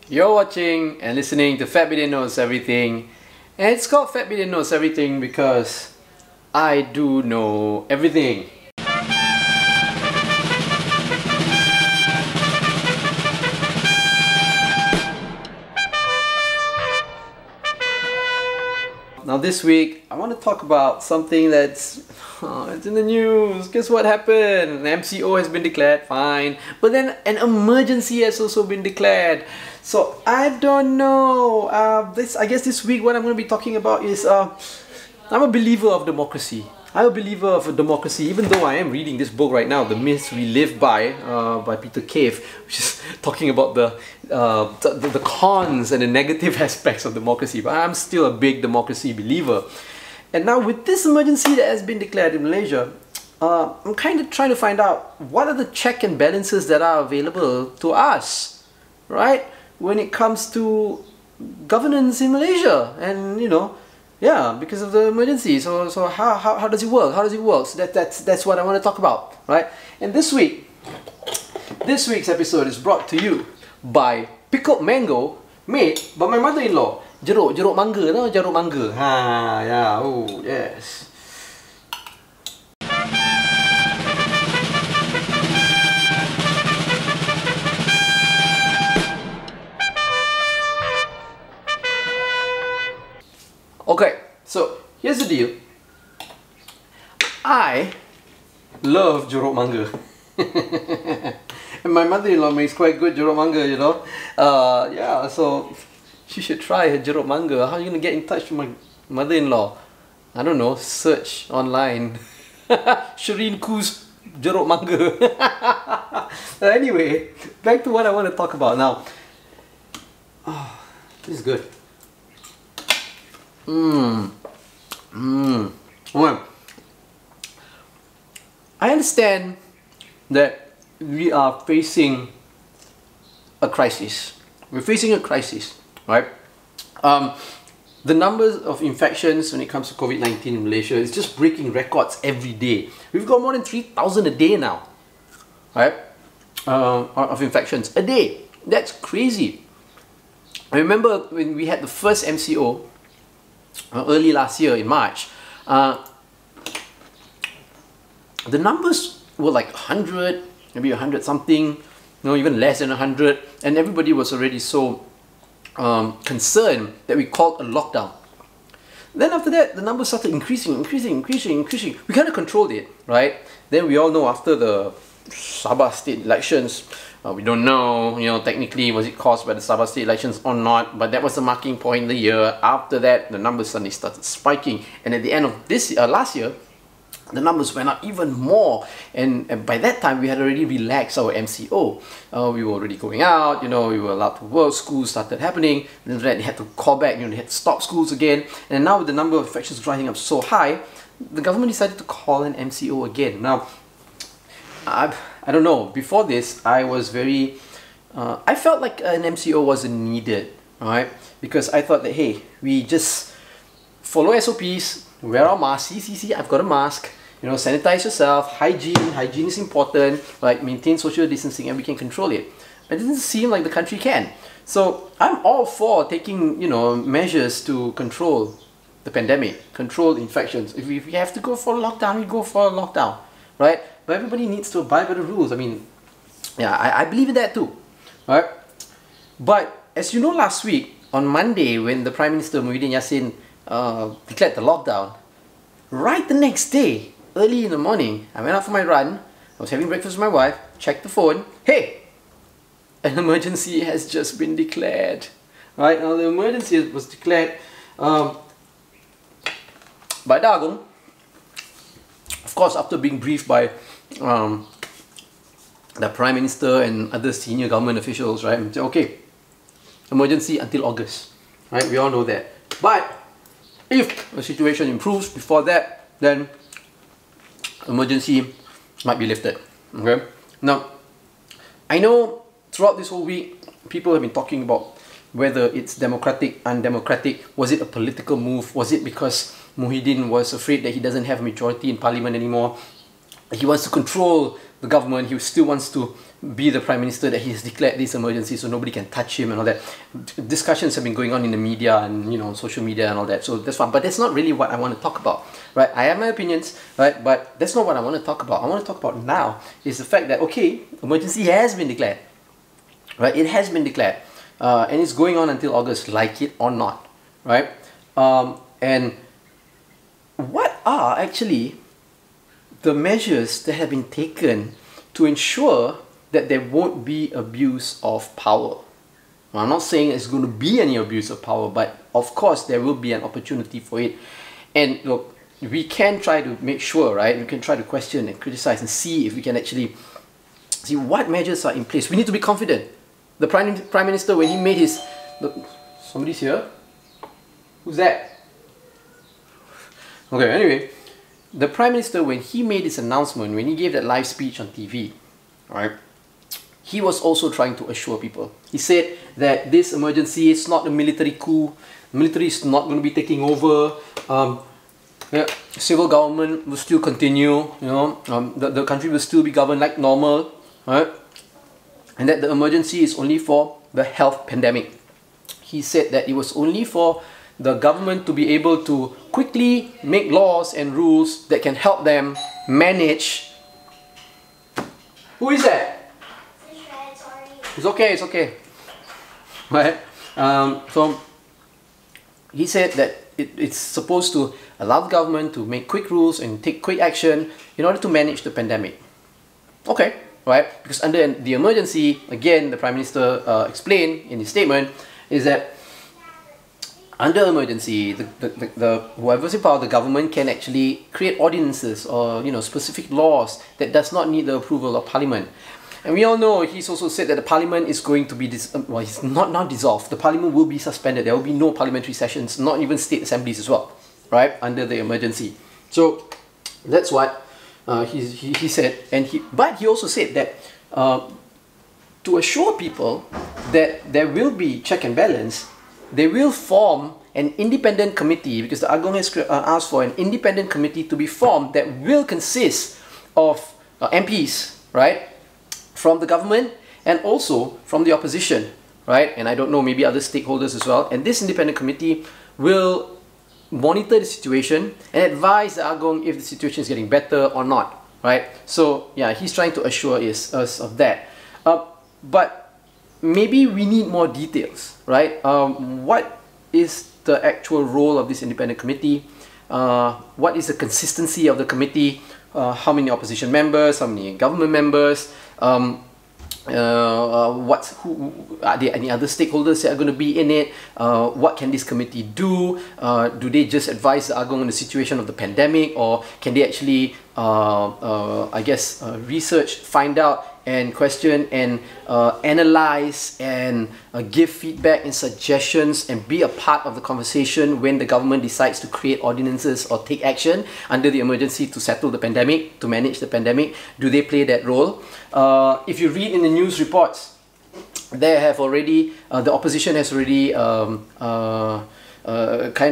You're watching and listening to Bidin Knows Everything, and it's called Bidin Knows Everything because I do know everything. Now this week, I want to talk about something that's it's in the news. Guess what happened? An MCO has been declared, fine. But then an emergency has also been declared. So I don't know. I guess this week what I'm going to be talking about is I'm a believer of democracy. I'm a believer of democracy, even though I am reading this book right now, The Myths We Live by Peter Cave, which is talking about the cons and the negative aspects of democracy. But I'm still a big democracy believer. And now with this emergency that has been declared in Malaysia, I'm kind of trying to find out what are the check and balances that are available to us, right? When it comes to governance in Malaysia, and yeah, because of the emergency. So how does it work? How does it work? So that's what I want to talk about, right? And this week's episode is brought to you by pickled mango made by my mother-in-law. Jeruk mangga, no? Jeruk mangga. Yeah. Oh, yes. Okay, so here's the deal. I love jeruk mangga. And my mother-in-law makes quite good jeruk mangga, yeah, so she should try her jeruk mangga. How are you going to get in touch with my mother-in-law? I don't know, search online. Shireen Khoo's jeruk mangga. Anyway, back to what I want to talk about now. Oh, this is good. Well, I understand that we are facing a crisis. We're facing a crisis, right? The numbers of infections when it comes to COVID-19 in Malaysia is just breaking records every day. We've got more than 3,000 a day now, right? Of infections a day. That's crazy. I remember when we had the first MCO early last year in March, the numbers were like 100, maybe 100 something, even less than 100, and everybody was already so concerned that we called a lockdown. Then after that, the numbers started increasing. We kind of controlled it, right? Then we all know after the Sabah state elections, we don't know, technically was it caused by the Sabah state elections or not, but that was the marking point in the year. After that, the numbers suddenly started spiking, and at the end of last year, the numbers went up even more, and by that time we had already relaxed our MCO. We were already going out, we were allowed to work, schools started happening, then they had to call back, they had to stop schools again, and now with the number of infections rising up so high, the government decided to call an MCO again. Now, I don't know, before this, I was very, I felt like an MCO wasn't needed, right? Because I thought that, hey, we just follow SOPs, wear our mask, see, I've got a mask, sanitize yourself, hygiene is important, like maintain social distancing and we can control it. But it doesn't seem like the country can. So I'm all for taking, measures to control the pandemic, control infections. If we have to go for a lockdown, we go for a lockdown, right? But everybody needs to abide by the rules. I mean, yeah, I believe in that too, right? But as you know, last week, on Monday, when the Prime Minister Bidin Yassin declared the lockdown, right the next day, early in the morning, I went out for my run, I was having breakfast with my wife, checked the phone, hey, an emergency has just been declared. Right, now the emergency was declared by Dagong, of course after being briefed by the Prime Minister and other senior government officials, right? Okay, emergency until August, right? We all know that. But if the situation improves before that, then emergency might be lifted. Okay. Now, I know throughout this whole week, people have been talking about whether it's democratic, undemocratic. Was it a political move? Was it because Muhyiddin was afraid that he doesn't have a majority in parliament anymore? He wants to control the government. He still wants to be the Prime Minister, that he has declared this emergency so nobody can touch him and all that. Discussions have been going on in the media and, you know, social media and all that, so that's fine. But that's not really what I want to talk about, right? I have my opinions, right? But that's not what I want to talk about. I want to talk about now is the fact that, okay, emergency has been declared, right? It has been declared, and it's going on until August, like it or not, right? And what are actually the measures that have been taken to ensure that there won't be abuse of power? Well, I'm not saying there's going to be any abuse of power, but of course there will be an opportunity for it. And look, we can try to make sure, right? We can try to question and criticize and see if we can actually see what measures are in place. We need to be confident. The Prime Minister, when he made his... Look, somebody's here? Who's that? Okay, anyway, the Prime Minister, when he made his announcement, when he gave that live speech on TV, right, he was also trying to assure people. He said that this emergency is not a military coup. The military is not going to be taking over. Civil government will still continue. You know, the country will still be governed like normal, right? And that the emergency is only for the health pandemic. He said that it was only for the government to be able to quickly make laws and rules that can help them manage. Who is that? It's okay, it's okay. Right? So he said that it's supposed to allow the government to make quick rules and take quick action in order to manage the pandemic. Okay, right? Because under the emergency, again, the Prime Minister explained in his statement, is that under emergency, whoever's in power, the government can actually create ordinances or, you know, specific laws that does not need the approval of Parliament. And we all know, he's also said that the Parliament is going to be, well, it's not now dissolved. The Parliament will be suspended. There will be no parliamentary sessions, not even state assemblies as well, right, under the emergency. So that's what he said. But he also said that to assure people that there will be check and balance, they will form an independent committee, because the Agong has asked for an independent committee to be formed that will consist of MPs, right, from the government and also from the opposition, right, and I don't know, maybe other stakeholders as well. And this independent committee will monitor the situation and advise the Agong if the situation is getting better or not, right? So yeah, he's trying to assure us of that. But maybe we need more details, right? What is the actual role of this independent committee? What is the consistency of the committee? How many opposition members? How many government members? Are there any other stakeholders that are going to be in it? What can this committee do? Do they just advise the Agong on the situation of the pandemic, or can they actually, research, find out, and question and analyze and give feedback and suggestions and be a part of the conversation when the government decides to create ordinances or take action under the emergency to settle the pandemic, to manage the pandemic? Do they play that role? If you read in the news reports, they have already, the opposition has already kind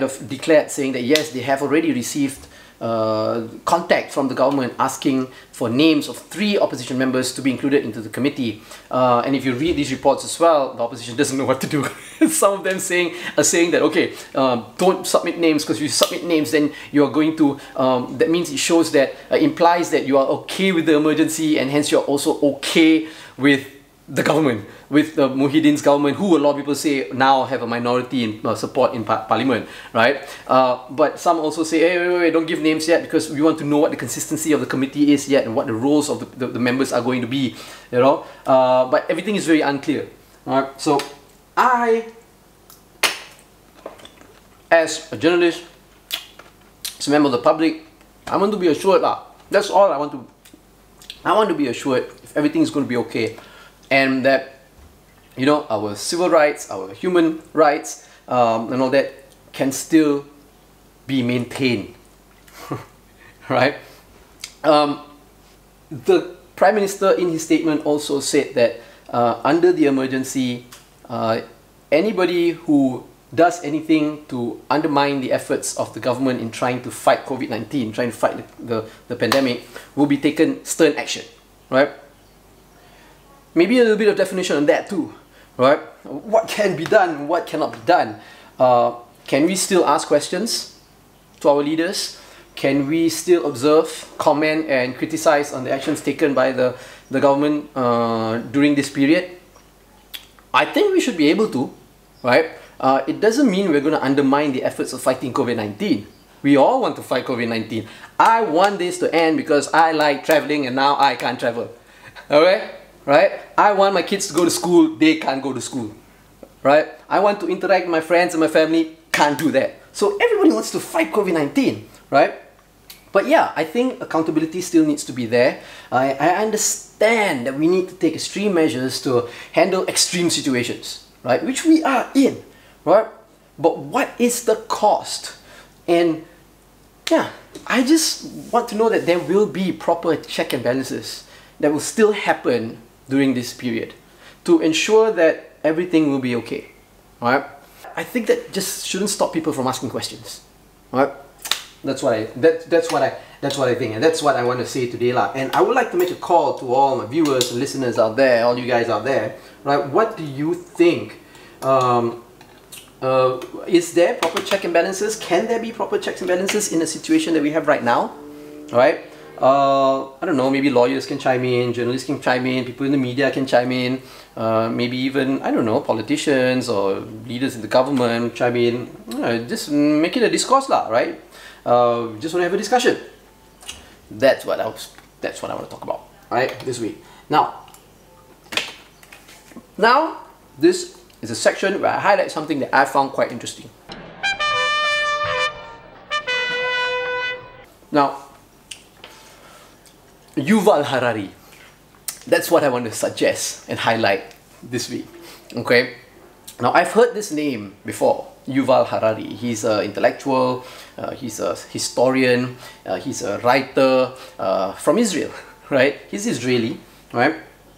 of declared, saying that yes, they have already received contact from the government asking for names of 3 opposition members to be included into the committee. And if you read these reports as well, the opposition doesn't know what to do. Some of them are saying that, okay, don't submit names, because if you submit names, then you are going to, that means it shows that, implies that you are okay with the emergency, and hence you are also okay with the government, with the Muhyiddin's government, who a lot of people say now have a minority in support in Parliament, right? But some also say, hey, wait, don't give names yet, because we want to know what the consistency of the committee is yet, and what the roles of the members are going to be, you know. But everything is very unclear. Alright, so I, as a journalist, as a member of the public, I want to be assured. That's all I want to. I want to be assured if everything is going to be okay. And that, you know, our civil rights, our human rights, and all that can still be maintained, right? The Prime Minister in his statement also said that under the emergency, anybody who does anything to undermine the efforts of the government in trying to fight COVID-19, trying to fight the pandemic, will be taken stern action. right? Maybe a little bit of definition on that too, right? What can be done, what cannot be done? Can we still ask questions to our leaders? Can we still observe, comment and criticize on the actions taken by the government during this period? I think we should be able to, right? It doesn't mean we're going to undermine the efforts of fighting COVID-19. We all want to fight COVID-19. I want this to end because I like traveling and now I can't travel. Alright? Right? I want my kids to go to school, they can't go to school. Right? I want to interact with my friends and my family, can't do that. So everybody wants to fight COVID-19, right? But yeah, I think accountability still needs to be there. I understand that we need to take extreme measures to handle extreme situations, right? Which we are in, right? But what is the cost? And yeah, I just want to know that there will be proper check and balances that will still happen during this period to ensure that everything will be okay, right? I think that just shouldn't stop people from asking questions, right? That's what I think, and that's what I want to say today, lah. And I would like to make a call to all my viewers and listeners out there, all you guys out there, right? What do you think? Is there proper check and balances? Can there be proper checks and balances in the situation that we have right now? Right? I don't know, maybe lawyers can chime in, journalists can chime in, people in the media can chime in, maybe even, I don't know, politicians or leaders in the government chime in. Just make it a discourse, lah, right? Just want to have a discussion. That's what I want to talk about, right, this week. Now, this is a section where I highlight something that I found quite interesting. Now, Yuval Harari. That's what I want to suggest and highlight this week. Okay? Now, I've heard this name before, Yuval Harari. He's an intellectual, he's a historian, he's a writer from Israel, right? He's Israeli, right?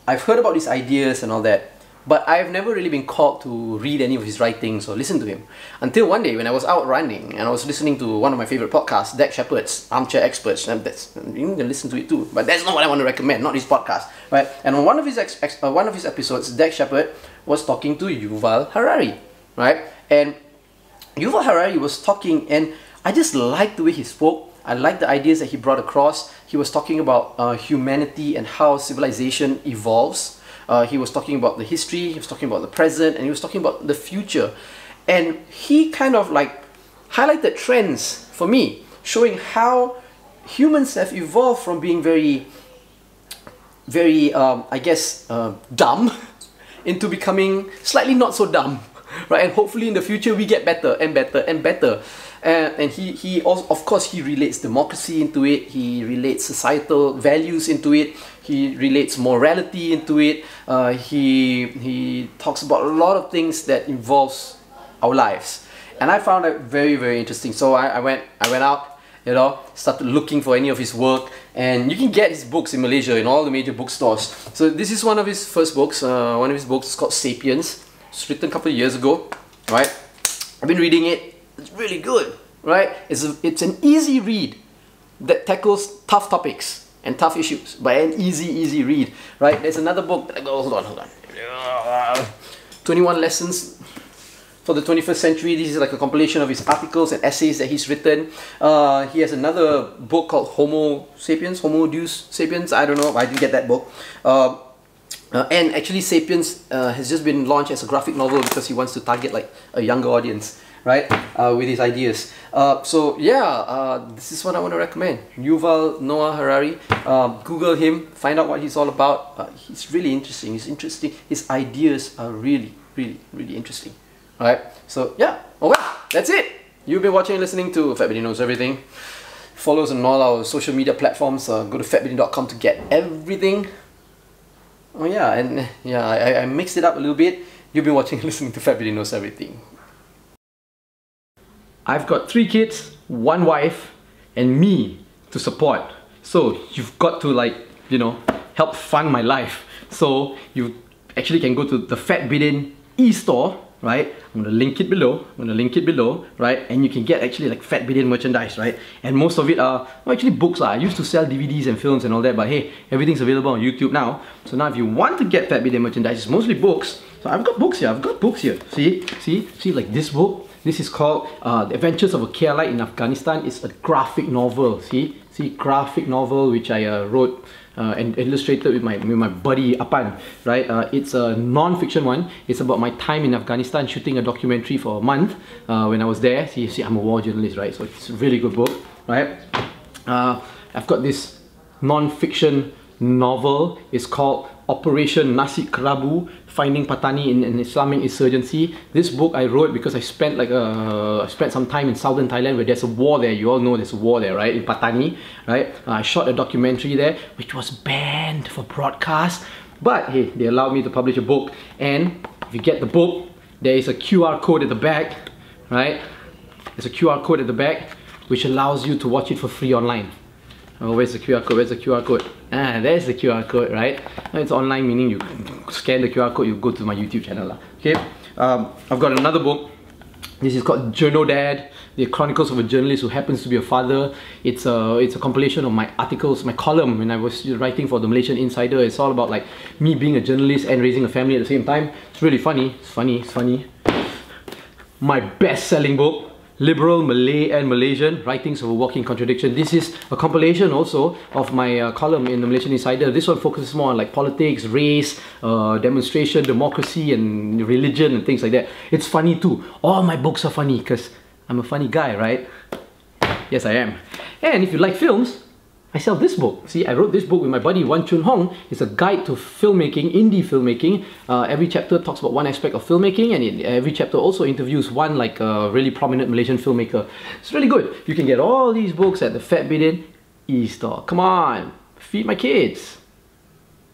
I've heard about his ideas and all that, but I've never really been called to read any of his writings or listen to him. Until one day when I was out running and I was listening to one of my favorite podcasts, Dak Shepard's Armchair Experts, and you can listen to it too, but that's not what I want to recommend, not his podcast, right? And on one of his episodes, Dak Shepard was talking to Yuval Harari, right? And Yuval Harari was talking, and I just liked the way he spoke. I liked the ideas that he brought across. He was talking about humanity and how civilization evolves. He was talking about the history, he was talking about the present, and he was talking about the future. And he kind of like highlighted trends for me, showing how humans have evolved from being very, I guess, dumb into becoming slightly not so dumb, right? And hopefully in the future we get better and better and better. And he also, of course, he relates democracy into it, he relates societal values into it, he relates morality into it, he talks about a lot of things that involves our lives. And I found that very, very interesting. So I went out, you know, started looking for any of his work, and you can get his books in Malaysia in all the major bookstores. So this is one of his first books. One of his books is called Sapiens. It's written a couple of years ago, right? I've been reading it. It's really good, right? It's an easy read that tackles tough topics and tough issues, but an easy read, right? There's another book that I go, hold on. 21 Lessons for the 21st Century. This is like a compilation of his articles and essays that he's written. He has another book called Homo Deus Sapiens. I don't know, I didn't get that book. And actually Sapiens has just been launched as a graphic novel because he wants to target like a younger audience, right, with his ideas. So yeah, this is what I want to recommend. Yuval Noah Harari. Google him, find out what he's all about. He's really interesting. His ideas are really interesting, right? So yeah, oh well, that's it. You've been watching and listening to Bidin Knows Everything. Follow us on all our social media platforms. Go to fatbidin.com to get everything. Oh yeah, and yeah, I mixed it up a little bit. You've been watching and listening to Bidin Knows Everything. I've got 3 kids, 1 wife, and me to support. So you've got to, like, you know, help fund my life. So you actually can go to the Bidin EStore right? I'm gonna link it below. Right? And you can get actually like Fat Bidin merchandise, right? And most of it are actually books. I used to sell DVDs and films and all that, but hey, everything's available on YouTube now. So now if you want to get Fat Bidin merchandise, it's mostly books. So I've got books here. See, like this book. This is called The Adventures of a Keralite in Afghanistan. It's a graphic novel. See, graphic novel which I wrote and illustrated with my buddy Apan, right? It's a non-fiction one. It's about my time in Afghanistan shooting a documentary for a month when I was there. See, I'm a war journalist, right? So it's a really good book, right? I've got this non-fiction novel. It's called Operation Nasi Kerabu, Finding Patani in an Islamic Insurgency. This book I wrote because I spent some time in southern Thailand where there's a war there. You all know there's a war there, right? In Patani, right? I shot a documentary there which was banned for broadcast, but hey, they allowed me to publish a book. And if you get the book, there is a QR code at the back, right? There's a QR code at the back which allows you to watch it for free online. Oh, where's the QR code? Where's the QR code? Ah, there's the QR code, right? It's online, meaning you scan the QR code, you go to my YouTube channel. Okay, I've got another book. This is called Journal Dad, The Chronicles of a Journalist Who Happens to Be a Father. It's a compilation of my articles, my column when I was writing for the Malaysian Insider. It's all about like me being a journalist and raising a family at the same time. It's really funny. It's funny. My best-selling book, Liberal, Malay and Malaysian, Writings of a Walking Contradiction. This is a compilation also of my column in the Malaysian Insider. This one focuses more on like politics, race, demonstration, democracy and religion and things like that. It's funny too. All my books are funny because I'm a funny guy, right? Yes, I am. And if you like films, I sell this book. See, I wrote this book with my buddy Wan Chun Hong. It's a guide to filmmaking, indie filmmaking. Every chapter talks about one aspect of filmmaking, and every chapter also interviews one like a really prominent Malaysian filmmaker. It's really good. You can get all these books at the Fat Bidin EStore. Come on, feed my kids.